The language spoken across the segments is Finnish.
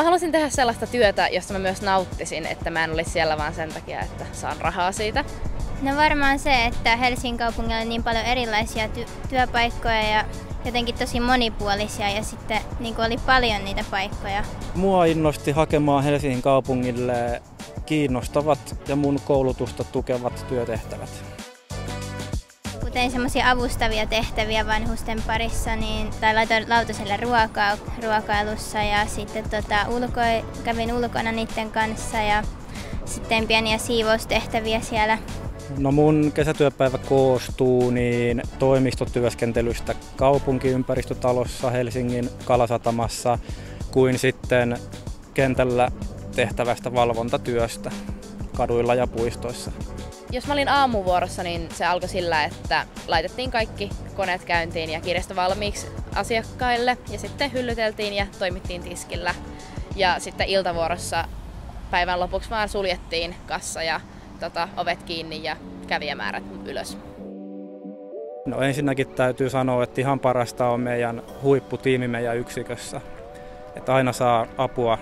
halusin tehdä sellaista työtä, josta mä myös nauttisin, että mä en olisi siellä vaan sen takia, että saan rahaa siitä. No varmaan se, että Helsingin kaupungilla on niin paljon erilaisia työpaikkoja ja jotenkin tosi monipuolisia ja sitten niin oli paljon niitä paikkoja. Mua innosti hakemaan Helsingin kaupungille kiinnostavat ja mun koulutusta tukevat työtehtävät. Kun tein semmoisia avustavia tehtäviä vanhusten parissa, tai laitoin lautaselle ruokaa ruokailussa ja sitten kävin ulkona niiden kanssa ja sitten pieniä siivoustehtäviä siellä. No mun kesätyöpäivä koostuu toimistotyöskentelystä kaupunkiympäristötalossa Helsingin Kalasatamassa kuin sitten kentällä tehtävästä valvontatyöstä kaduilla ja puistoissa. Jos mä olin aamuvuorossa, niin se alkoi sillä, että laitettiin kaikki koneet käyntiin ja kirjasto valmiiksi asiakkaille ja sitten hyllyteltiin ja toimittiin tiskillä. Ja sitten iltavuorossa päivän lopuksi vaan suljettiin kassa ja ovet kiinni ja kävijämäärät ylös. No ensinnäkin täytyy sanoa, että ihan parasta on meidän huipputiimi meidän yksikössä. Että aina saa apua,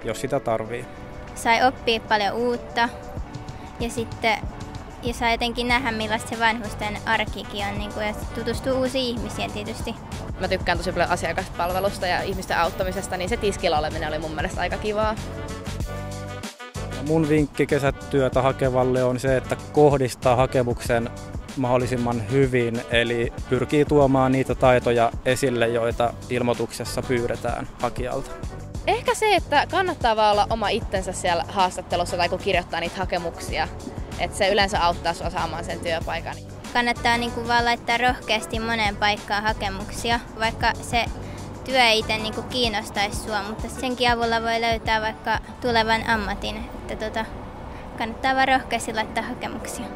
jos sitä tarvii. Sai oppia paljon uutta ja sai jotenkin nähdä, millaista se vanhusten arkikin on ja tutustua uusiin ihmisiin tietysti. Mä tykkään tosi paljon asiakaspalvelusta ja ihmisten auttamisesta, niin se tiskillä oleminen oli mun mielestä aika kivaa. Mun vinkki kesätyötä hakevalle on se, että kohdistaa hakemuksen mahdollisimman hyvin, eli pyrkii tuomaan niitä taitoja esille, joita ilmoituksessa pyydetään hakijalta. Ehkä se, että kannattaa vaan olla oma itsensä siellä haastattelussa tai kun kirjoittaa niitä hakemuksia, että se yleensä auttaa sua saamaan sen työpaikan. Kannattaa vaan laittaa rohkeasti moneen paikkaan hakemuksia, vaikka se työ ei itse kiinnostaisi sua, mutta senkin avulla voi löytää vaikka tulevan ammatin. Että kannattaa vaan rohkeasti laittaa hakemuksia.